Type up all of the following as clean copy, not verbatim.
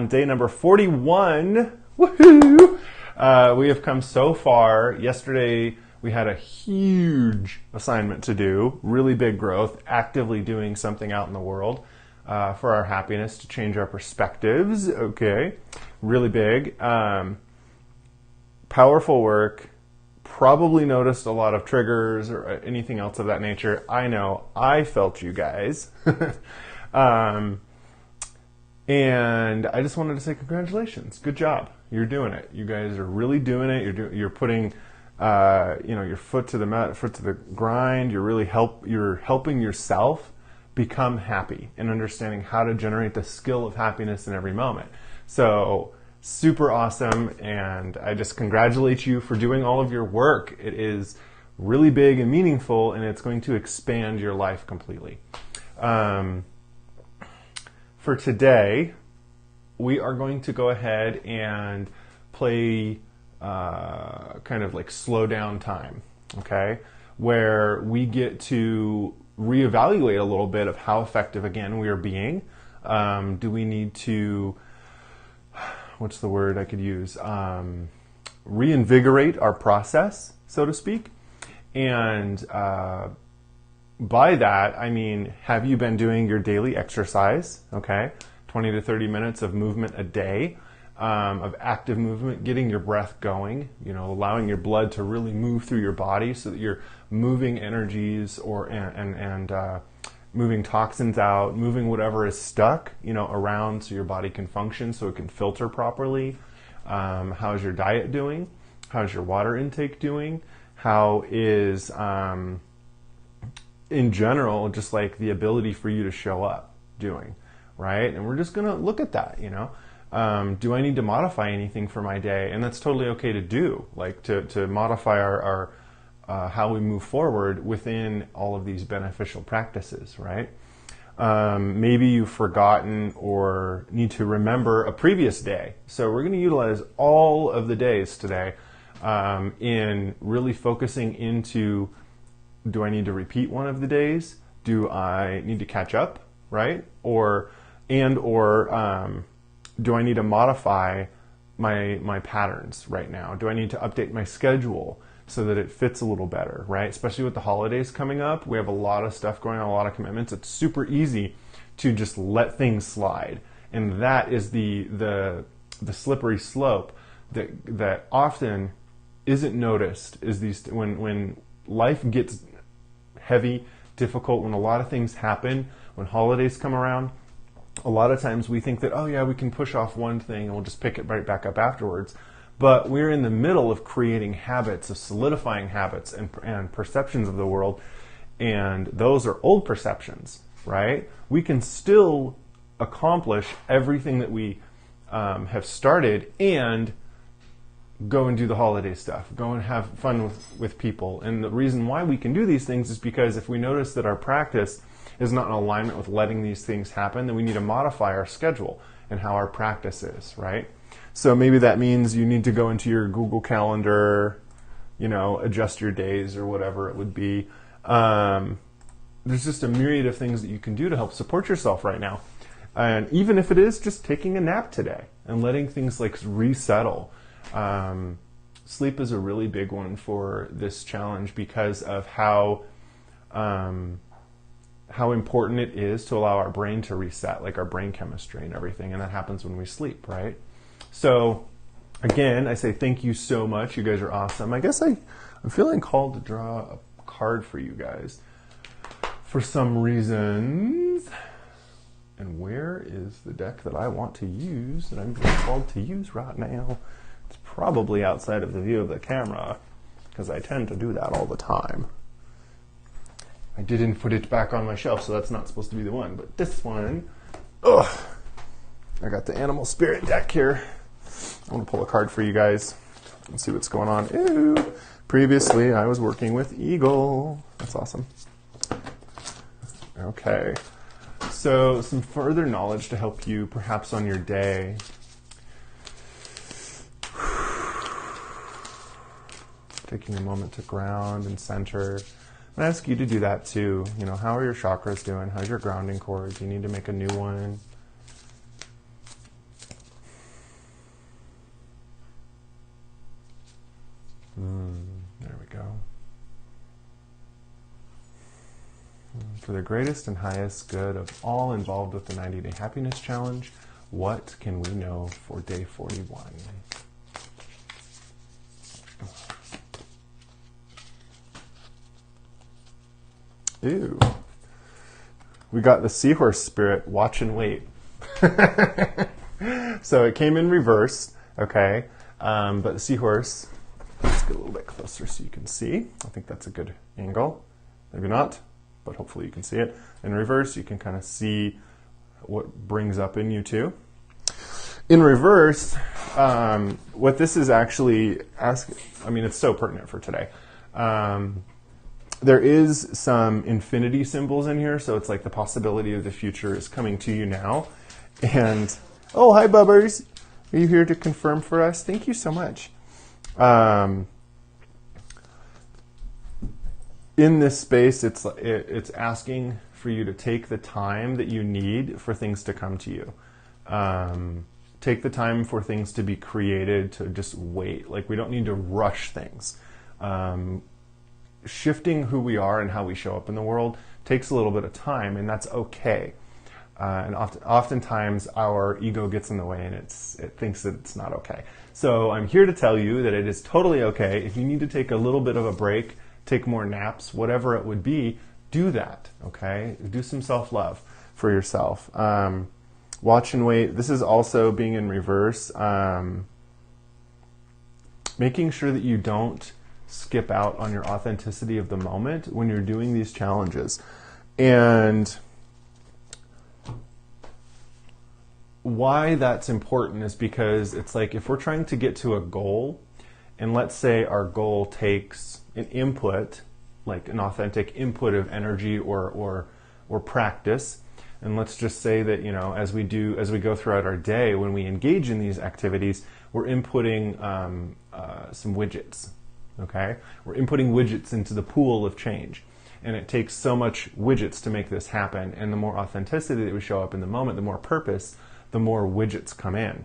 Day number 41. Woohoo! We have come so far. Yesterday we had a huge assignment to do, really big growth, actively doing something out in the world for our happiness, to change our perspectives. Okay, really big. Powerful work. Probably noticed a lot of triggers or anything else of that nature. I know I felt you guys. And I just wanted to say congratulations. Good job. You're doing it. You guys are really doing it. You're putting your foot to the grind. You're helping yourself become happy and understanding how to generate the skill of happiness in every moment. So super awesome, and I just congratulate you for doing all of your work. It is really big and meaningful, and it's going to expand your life completely. For today, we are going to go ahead and play kind of like slow down time, okay? Where we get to reevaluate a little bit of how effective, again, we are being. Do we need to, what's the word I could use? Reinvigorate our process, so to speak. And by that, I mean, have you been doing your daily exercise, okay? 20 to 30 minutes of movement a day, of active movement, getting your breath going, allowing your blood to really move through your body so that you're moving energies and moving toxins out, moving whatever is stuck, around so your body can function, so it can filter properly. How's your diet doing? How's your water intake doing? How is, in general, just like the ability for you to show up doing, right? And we're just going to look at that, do I need to modify anything for my day? And that's totally okay to do, like to modify our how we move forward within all of these beneficial practices, right? Maybe you've forgotten or need to remember a previous day. So we're going to utilize all of the days today in really focusing into, do I need to repeat one of the days? Do I need to catch up, right? Or do I need to modify my patterns right now? Do I need to update my schedule so that it fits a little better, right? Especially with the holidays coming up, we have a lot of stuff going on, a lot of commitments. It's super easy to just let things slide, and that is the slippery slope that often isn't noticed. Is these when life gets heavy, difficult, when a lot of things happen, when holidays come around, a lot of times we think that, oh yeah, we can push off one thing and we'll just pick it right back up afterwards. But we're in the middle of creating habits, of solidifying habits and perceptions of the world, and those are old perceptions, right? We can still accomplish everything that we have started and go and do the holiday stuff, go and have fun with people. And the reason why we can do these things is because if we notice that our practice is not in alignment with letting these things happen, then we need to modify our schedule and how our practice is, right? So maybe that means you need to go into your Google Calendar, adjust your days or whatever it would be. There's just a myriad of things that you can do to help support yourself right now. And even if it is just taking a nap today and letting things like resettle. Sleep is a really big one for this challenge because of how important it is to allow our brain to reset, like our brain chemistry and everything, and that happens when we sleep, right? So, again, I say thank you so much. You guys are awesome. I guess I'm feeling called to draw a card for you guys for some reasons. And where is the deck that I want to use, that I'm being called to use right now? It's probably outside of the view of the camera, because I tend to do that all the time. I didn't put it back on my shelf, so that's not supposed to be the one. But this one, I got the Animal Spirit deck here. I'm going to pull a card for you guys and see what's going on. Ew. Previously, I was working with Eagle. That's awesome. Okay. So some further knowledge to help you perhaps on your day. Taking a moment to ground and center. I ask you to do that too. How are your chakras doing? How's your grounding cord? Do you need to make a new one? For the greatest and highest good of all involved with the 90-Day Happiness Challenge, what can we know for day 41? Ew. We got the seahorse spirit, watch and wait. So it came in reverse, okay? But the seahorse, let's get a little bit closer so you can see. I think that's a good angle. Maybe not, but hopefully you can see it. In reverse, you can kind of see what brings up in you too. In reverse, what this is actually asking, I mean, it's so pertinent for today. There is some infinity symbols in here, so it's like the possibility of the future is coming to you now. And, oh, hi, Bubbers. Are you here to confirm for us? Thank you so much. In this space, it's asking for you to take the time that you need for things to come to you. Take the time for things to be created, to just wait. Like, we don't need to rush things. Shifting who we are and how we show up in the world takes a little bit of time, and that's okay. And oftentimes our ego gets in the way and it thinks that it's not okay. So I'm here to tell you that it is totally okay. If you need to take a little bit of a break, take more naps, whatever it would be, do that, okay? Do some self-love for yourself. Watch and wait. This is also being in reverse. Making sure that you don't skip out on your authenticity of the moment when you're doing these challenges. And why that's important is because it's like if we're trying to get to a goal, and let's say our goal takes an input, like an authentic input of energy or practice, and let's just say that, you know, as we go throughout our day, when we engage in these activities, we're inputting some widgets. Okay, we're inputting widgets into the pool of change, and it takes so much widgets to make this happen. And the more authenticity that we show up in the moment, the more purpose, the more widgets come in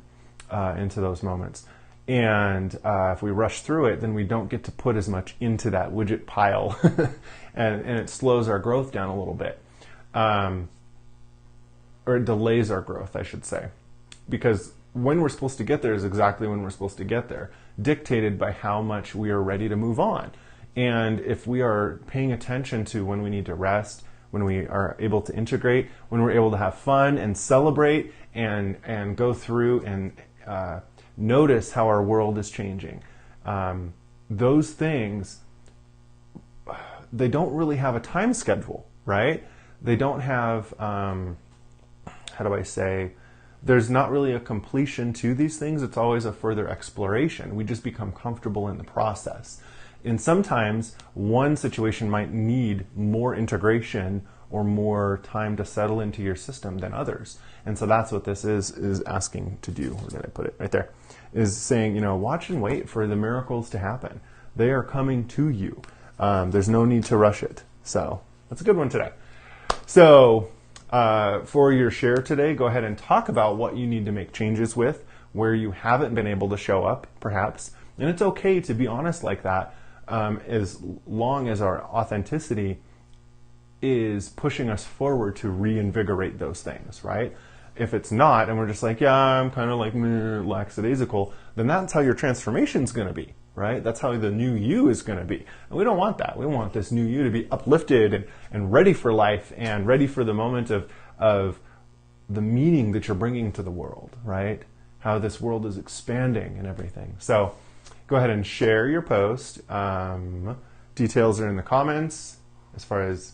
into those moments. And if we rush through it, then we don't get to put as much into that widget pile, and it slows our growth down a little bit, or it delays our growth, I should say, because when we're supposed to get there is exactly when we're supposed to get there, dictated by how much we are ready to move on. And if we are paying attention to when we need to rest, when we are able to integrate, when we're able to have fun and celebrate and go through and notice how our world is changing, those things, they don't really have a time schedule, right? They don't have, how do I say, there's not really a completion to these things. It's always a further exploration. We just become comfortable in the process. And sometimes one situation might need more integration or more time to settle into your system than others. And so that's what this is asking to do. Where did I put it? Right there. Is saying, you know, watch and wait for the miracles to happen. They are coming to you. There's no need to rush it. So that's a good one today. So for your share today, go ahead and talk about what you need to make changes with, where you haven't been able to show up, perhaps. And it's okay to be honest like that, as long as our authenticity is pushing us forward to reinvigorate those things, right? If it's not, and we're just like, yeah, I'm kind of like lackadaisical, then that's how your transformation is going to be, right? That's how the new you is going to be. And we don't want that. We want this new you to be uplifted and ready for life and ready for the moment of the meaning that you're bringing to the world, right? How this world is expanding and everything. So go ahead and share your post. Details are in the comments as far as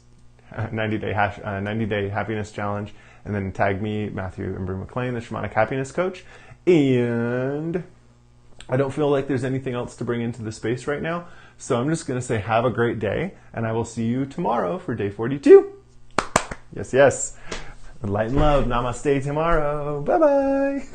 90-day happiness challenge. And then tag me, Matthew and Brew McClain, the Shamanic Happiness Coach. And I don't feel like there's anything else to bring into the space right now. So I'm just going to say have a great day. And I will see you tomorrow for day 42. Yes, yes. Light and love. Namaste tomorrow. Bye-bye.